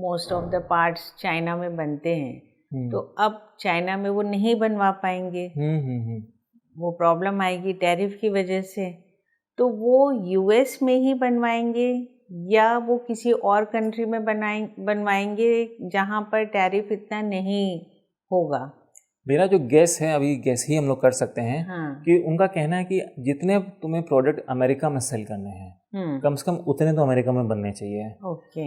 Most of the parts China में बनते हैं, तो अब चाइना में वो नहीं बनवा पाएंगे, वो प्रॉब्लम आएगी टैरिफ की वजह से। तो वो यूएस में ही बनवाएंगे या वो किसी और कंट्री में बनवाएंगे जहाँ पर टैरिफ इतना नहीं होगा? मेरा जो गेस है, अभी गेस ही हम लोग कर सकते हैं, कि उनका कहना है कि जितने तुम्हें प्रोडक्ट अमेरिका में सेल करने हैं कम से कम उतने तो अमेरिका में बनने चाहिए।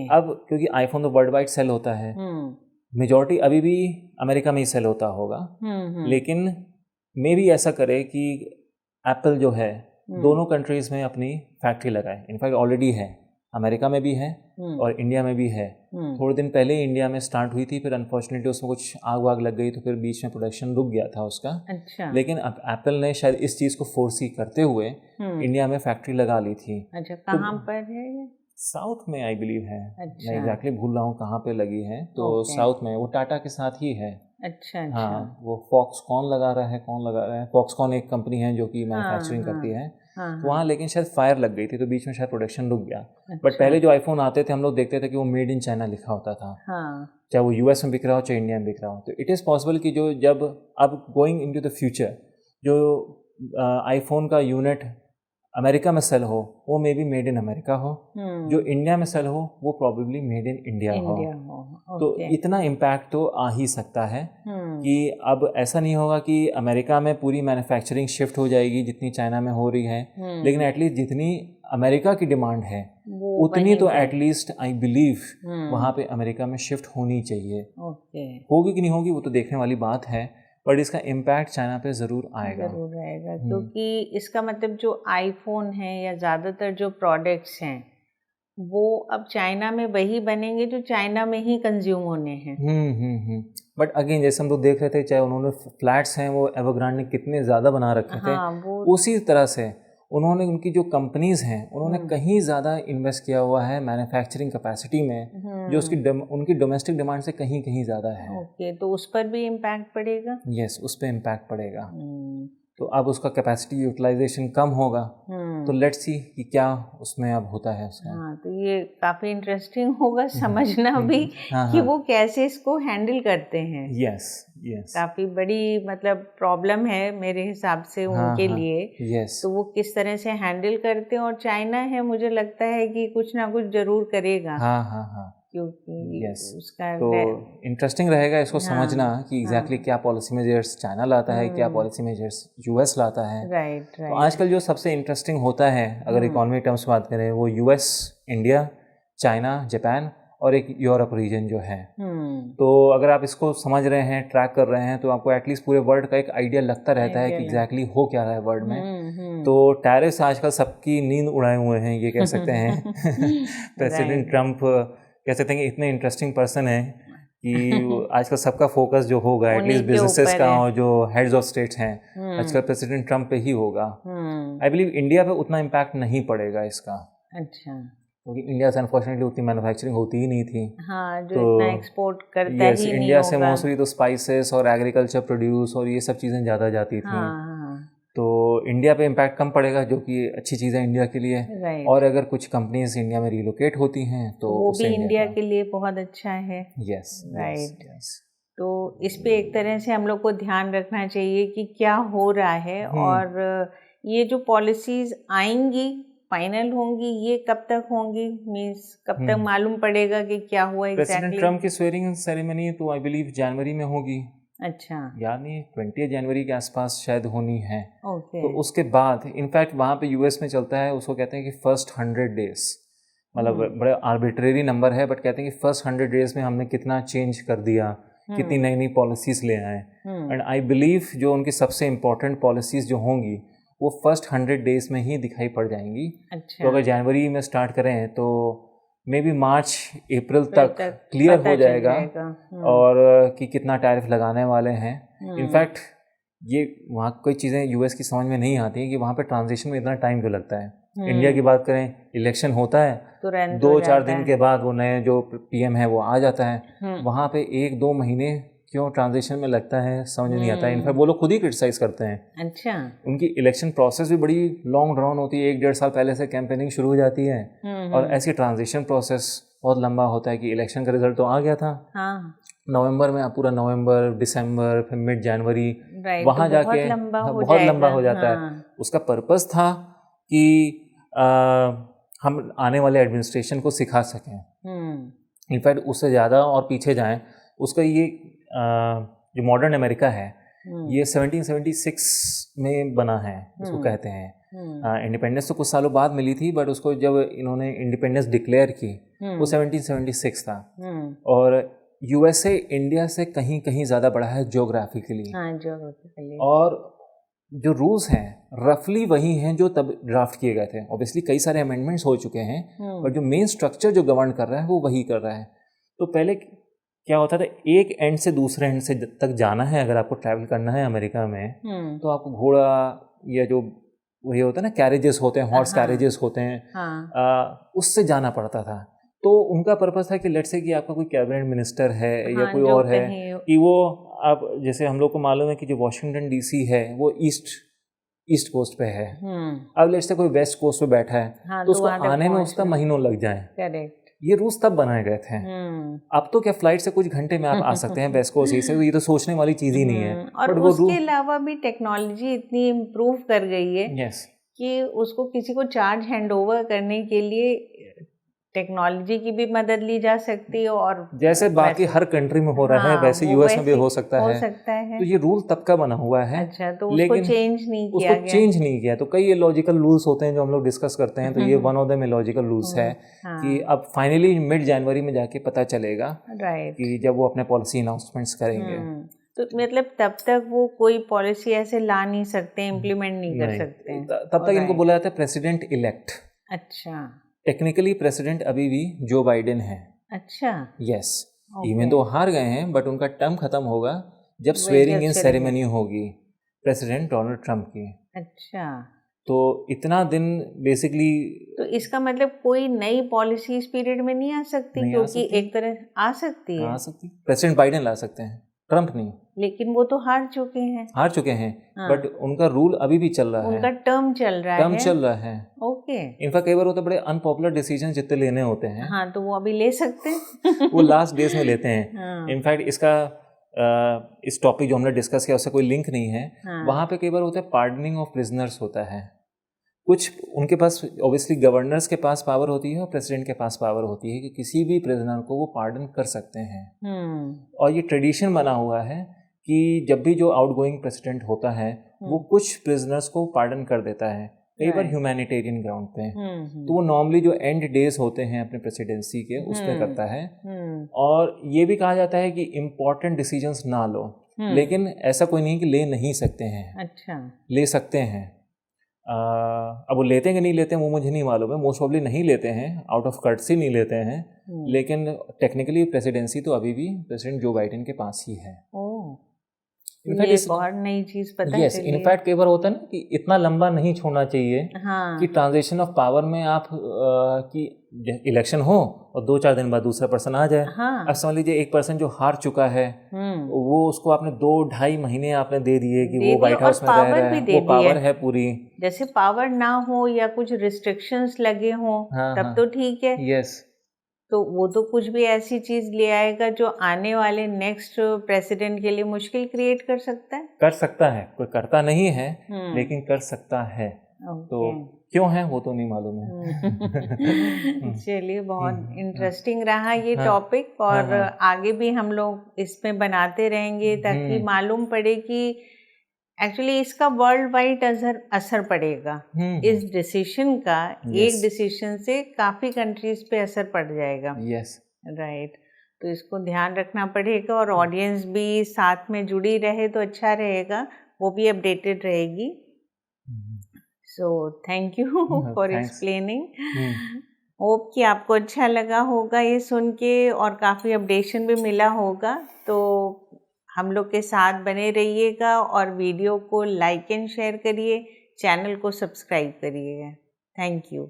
अब क्योंकि आईफोन तो वर्ल्ड वाइड सेल होता है, मेजॉरिटी अभी भी अमेरिका में ही सेल होता होगा, लेकिन मे भी ऐसा करे कि एप्पल जो है दोनों कंट्रीज में अपनी फैक्ट्री लगाए। इनफैक्ट ऑलरेडी है, अमेरिका में भी है और इंडिया में भी है। थोड़े दिन पहले इंडिया में स्टार्ट हुई थी, फिर अनफॉर्चुनेटली उसमें कुछ आग वाग लग गई, तो फिर बीच में प्रोडक्शन रुक गया था उसका। अच्छा। लेकिन अब एप्पल ने शायद इस चीज़ को फोर्सी करते हुए इंडिया में फैक्ट्री लगा ली थी। अच्छा, कहाँ पर है ये? साउथ में आई बिलीव है। अच्छा। मैं एग्जैक्टली भूल रहा हूँ कहाँ पे लगी है, तो साउथ में वो टाटा के साथ ही है। अच्छा। हाँ, वो फॉक्सकॉन लगा रहा है, कौन लगा रहा है, फॉक्सकॉन एक कंपनी है जो कि मैन्युफैक्चरिंग करती है। तो वहाँ लेकिन शायद फायर लग गई थी, तो बीच में शायद प्रोडक्शन रुक गया। बट पहले जो आईफोन आते थे हम लोग देखते थे कि वो मेड इन चाइना लिखा होता था, चाहे वो यूएस में बिक रहा हो चाहे इंडिया में बिक रहा हो। तो इट इज़ पॉसिबल कि जो जब अब गोइंग इनटू द फ्यूचर जो आईफोन का यूनिट अमेरिका में सेल हो वो may be made in America हो, जो इंडिया में सेल हो वो प्रॉबेबली मेड इन इंडिया हो। तो इतना इम्पैक्ट तो आ ही सकता है कि अब ऐसा नहीं होगा कि अमेरिका में पूरी मैन्युफैक्चरिंग शिफ्ट हो जाएगी जितनी चाइना में हो रही है, लेकिन एटलीस्ट जितनी अमेरिका की डिमांड है उतनी तो एटलीस्ट आई बिलीव वहाँ पे अमेरिका में शिफ्ट होनी चाहिए। होगी कि नहीं होगी वो तो देखने वाली बात है, बट इसका इम्पैक्ट चाइना पे ज़रूर आएगा। क्योंकि इसका मतलब जो आईफोन है या ज़्यादातर जो प्रोडक्ट्स हैं वो अब चाइना में वही बनेंगे जो चाइना में ही कंज्यूम होने हैं। बट अगेन जैसे हम लोग देख रहे थे, चाहे उन्होंने फ्लैट्स हैं वो एवरग्रांड ने कितने ज़्यादा बना रखे थे, उसी तरह से उन्होंने उनकी जो कंपनीज़ हैं उन्होंने कहीं ज़्यादा इन्वेस्ट किया हुआ है मैन्युफैक्चरिंग कैपेसिटी में, जो उनकी डोमेस्टिक डिमांड से कहीं कहीं ज़्यादा है। तो उस पर भी इम्पैक्ट पड़ेगा। यस, उस पर इम्पैक्ट पड़ेगा। तो अब उसका कैपेसिटी यूटिलाइजेशन कम होगा, तो लेट्स सी कि क्या उसमें अब होता है उसका। तो ये काफ़ी इंटरेस्टिंग होगा समझना भी कि वो कैसे इसको हैंडल करते हैं। यस, काफ़ी बड़ी मतलब प्रॉब्लम है मेरे हिसाब से उनके लिए। तो वो किस तरह से हैंडल करते हैं, और चाइना है मुझे लगता है कि कुछ ना कुछ जरूर करेगा। क्योंकि उसका तो इंटरेस्टिंग रहेगा इसको समझना कि एग्जैक्टली क्या पॉलिसी मेजर्स चाइना लाता है, क्या पॉलिसी मेजर्स यूएस लाता है। तो आजकल जो सबसे इंटरेस्टिंग होता है अगर इकोनॉमी टर्म्स बात करें वो यूएस, इंडिया, चाइना, जापान और एक यूरोप रीजन जो है। तो अगर आप इसको समझ रहे हैं, ट्रैक कर रहे हैं, तो आपको एटलीस्ट पूरे वर्ल्ड का एक आइडिया लगता रहता है कि एग्जैक्टली हो क्या रहा है वर्ल्ड में। तो टैरिफ्स आजकल सबकी नींद उड़ाए हुए हैं ये कह सकते हैं। प्रेसिडेंट ट्रंप कह सकते हैं कि इतने इंटरेस्टिंग पर्सन है कि आजकल सबका फोकस जो होगा एटलीस्ट बिजनेसेस का और जो हेड्स ऑफ स्टेट्स हैं आजकल प्रेसिडेंट ट्रंप पे ही होगा। आई बिलीव इंडिया पे उतना इम्पैक्ट नहीं पड़ेगा इसका। अच्छा, क्योंकि इंडिया से अनफॉर्चुनेटली उतनी मैन्युफैक्चरिंग होती ही नहीं थी। जो इतना एक्सपोर्ट करता ही नहीं होगा। इंडिया से मोस्टली तो स्पाइसेस और एग्रीकल्चर प्रोड्यूस और ये सब चीज़ें ज़्यादा जाती थी। तो इंडिया पे इम्पैक्ट कम पड़ेगा, जो कि अच्छी चीज़ है इंडिया के लिए। और अगर कुछ कंपनीज इंडिया में रिलोकेट होती हैं तो वो भी इंडिया के लिए बहुत अच्छा है। राइट। तो इस पे एक तरह से हम लोग को ध्यान रखना चाहिए कि क्या हो रहा है, और ये जो पॉलिसीज आएंगी फाइनल होंगी ये कब तक होंगी, मीन्स कब तक मालूम पड़ेगा कि क्या हुआ एग्जैक्टली। प्रेसिडेंट ट्रम्प की स्वेयरिंग सेरेमनी तो आई बिलीव जनवरी में होगी। अच्छा, याद नहीं, 20 जनवरी के आसपास शायद होनी है। तो उसके बाद इनफैक्ट वहाँ पे यूएस में चलता है, उसको कहते हैं कि फर्स्ट 100 डेज, मतलब बड़े आर्बिट्रेरी नंबर है, बट कहते हैं कि फर्स्ट 100 डेज में हमने कितना चेंज कर दिया, कितनी नई नई पॉलिसीज ले आए। एंड आई बिलीव जो उनकी सबसे इम्पोर्टेंट पॉलिसीज जो होंगी वो फर्स्ट 100 डेज में ही दिखाई पड़ जाएंगी। तो अगर जनवरी में स्टार्ट करें तो मे बी मार्च अप्रैल तक क्लियर हो जाएगा और कि कितना टैरिफ लगाने वाले हैं। इनफैक्ट ये वहाँ कोई चीज़ें यूएस की समझ में नहीं आती हैं कि वहाँ पे ट्रांजिशन में इतना टाइम क्यों लगता है। इंडिया की बात करें, इलेक्शन होता है, 2-4 दिन के बाद वो नए जो पीएम है वो आ जाता है। वहाँ पे 1-2 महीने क्यों ट्रांजिशन में लगता है समझ नहीं आता है। इनफैक्ट वो लोग खुद ही क्रिटिसाइज करते हैं। अच्छा। उनकी इलेक्शन प्रोसेस भी बड़ी लॉन्ग ड्रॉन होती है, 1-1.5 साल पहले से कैंपेनिंग शुरू हो जाती है और ऐसी ट्रांजिशन प्रोसेस बहुत लंबा होता है कि इलेक्शन का रिजल्ट तो आ गया था नवंबर में, पूरा नवंबर, दिसंबर, फिर मिड जनवरी, वहाँ जाके बहुत लंबा हो जाता है। उसका पर्पस था कि हम आने वाले एडमिनिस्ट्रेशन को सिखा सकें। इनफैक्ट उससे ज़्यादा और पीछे जाएं, उसका ये जो मॉडर्न अमेरिका है ये 1776 में बना है, इसको कहते हैं। इंडिपेंडेंस तो कुछ सालों बाद मिली थी, बट उसको जब इन्होंने इंडिपेंडेंस डिक्लेयर की वो 1776 था। और यूएसए इंडिया से कहीं कहीं ज़्यादा बड़ा है ज्योग्राफिकली। और जो रूल्स हैं रफली वही हैं जो तब ड्राफ्ट किए गए थे। ऑब्वियसली कई सारे अमेंडमेंट्स हो चुके हैं, और जो मेन स्ट्रक्चर जो गवर्न कर रहा है वो वही कर रहा है। तो पहले क्या होता था, एक एंड से दूसरे एंड से तक जाना है, अगर आपको ट्रैवल करना है अमेरिका में, तो आपको घोड़ा या जो वही होता है ना, कैरेजेस होते हैं, हॉर्स कैरेजेस होते हैं, उससे जाना पड़ता था। तो उनका पर्पस था कि लेट्स से कि आपका कोई कैबिनेट मिनिस्टर है या कोई और है, कि वो आप जैसे हम लोग को मालूम है कि जो वॉशिंगटन डीसी है वो ईस्ट कोस्ट पे है। अब लेट्स से कोई वेस्ट कोस्ट पे बैठा है, तो उसको आने में उसका महीनों लग जाए। ये रूल्स तब बनाए गए थे। अब तो क्या फ्लाइट से कुछ घंटे में आप आ सकते हैं वेस्ट कोस्ट से, ये तो सोचने वाली चीज ही नहीं है। और उसके अलावा भी टेक्नोलॉजी इतनी इम्प्रूव कर गई है कि उसको किसी को चार्ज हैंड ओवर करने के लिए टेक्नोलॉजी की भी मदद ली जा सकती है, और जैसे बाकी हर कंट्री में हो रहा है वैसे यूएस में भी हो सकता है। तो ये रूल तब का बना हुआ है। अच्छा, तो उसको चेंज नहीं किया। तो कई इलॉजिकल रूल्स होते हैं जो हम लोग डिस्कस करते हैं, तो ये one of them illogical rules है कि अब फाइनली मिड जनवरी में जाके पता चलेगा कि जब वो अपने पॉलिसी अनाउंसमेंट्स करेंगे। तो मतलब तब तक वो कोई पॉलिसी ऐसे ला नहीं सकते, इम्प्लीमेंट नहीं कर सकते। तब तक इनको बोला जाता है प्रेसिडेंट इलेक्ट। अच्छा। टेक्निकली प्रेसिडेंट अभी भी जो बाइडेन है। अच्छा। यस, इवन तो हार गए हैं, बट उनका टर्म खत्म होगा जब स्वेरिंग इन सेरेमनी होगी प्रेसिडेंट डोनाल्ड ट्रंप की। अच्छा। तो इतना दिन बेसिकली, तो इसका मतलब कोई नई पॉलिसी इस पीरियड में नहीं आ सकती, क्योंकि एक तरह आ सकती है। प्रेसिडेंट बाइडेन ला सकते हैं, ट्रंप नहीं। लेकिन वो तो हार चुके हैं। बट उनका रूल अभी भी चल रहा है, उनका टर्म चल रहा है। ओके। इनफैक्ट कई बार होता है बड़े अनपॉपुलर डिसीजन जितने लेने होते हैं, तो वो अभी ले सकते हैं। वो लास्ट डेज में लेते हैं। इनफैक्ट इसका इस टॉपिक जो हमने डिस्कस किया उससे कोई लिंक नहीं है। वहाँ पे कई बार होता है पार्डनिंग ऑफ प्रिजनर्स होता है। कुछ उनके पास ऑब्वियसली गवर्नर्स के पास पावर होती है और प्रेसिडेंट के पास पावर होती है कि किसी भी प्रिजनर को वो पार्डन कर सकते हैं। और ये ट्रेडिशन बना हुआ है कि जब भी जो आउटगोइंग प्रेसिडेंट होता है वो कुछ प्रिजनर्स को पार्डन कर देता है, कई बार ह्यूमैनिटेरियन ग्राउंड पे। तो वो नॉर्मली जो एंड डेज होते हैं अपने प्रेसिडेंसी के उस पे करता है। और ये भी कहा जाता है कि इम्पोर्टेंट डिसीजंस ना लो, लेकिन ऐसा कोई नहीं कि ले नहीं सकते हैं। अच्छा, ले सकते हैं। अब वो लेते हैं कि नहीं लेते हैं वो मुझे नहीं मालूम है, मोस्ट प्रॉब्ली नहीं लेते हैं, आउट ऑफ कर्टसी नहीं लेते हैं। लेकिन टेक्निकली प्रेसिडेंसी तो अभी भी प्रेसिडेंट जो बाइडेन के पास ही है। ये बहुत नई चीज पता है। इनफैक्ट कई बार होता है ना कि इतना लंबा नहीं छोड़ना चाहिए कि ट्रांजिशन ऑफ पावर में आप कि इलेक्शन हो और 2-4 दिन बाद दूसरा पर्सन आ जाए। अब समझ लीजिए एक पर्सन जो हार चुका है वो उसको आपने 2-2.5 महीने आपने दे दिए कि वो व्हाइट हाउस में रह रहा है, वो पावर है पूरी। जैसे पावर ना हो या कुछ रिस्ट्रिक्शंस लगे हो तब तो ठीक है। यस, तो वो तो कुछ भी ऐसी चीज ले आएगा जो आने वाले नेक्स्ट प्रेसिडेंट के लिए मुश्किल क्रिएट कर सकता है। कोई करता नहीं है लेकिन कर सकता है। तो क्यों है वो तो नहीं मालूम है। चलिए, बहुत इंटरेस्टिंग रहा ये टॉपिक, और आगे भी हम लोग इसमें बनाते रहेंगे ताकि मालूम पड़े कि एक्चुअली इसका वर्ल्ड वाइड असर पड़ेगा। इस डिसीजन का एक डिसीजन से काफी कंट्रीज पे असर पड़ जाएगा। राइट। तो इसको ध्यान रखना पड़ेगा, और ऑडियंस भी साथ में जुड़ी रहे तो अच्छा रहेगा, वो भी अपडेटेड रहेगी। So thank you for explaining. Hope कि आपको अच्छा लगा होगा ये सुन के, और काफ़ी अपडेशन भी मिला होगा। तो हम लोग के साथ बने रहिएगा, और वीडियो को लाइक एंड शेयर करिए, चैनल को सब्सक्राइब करिएगा। Thank you.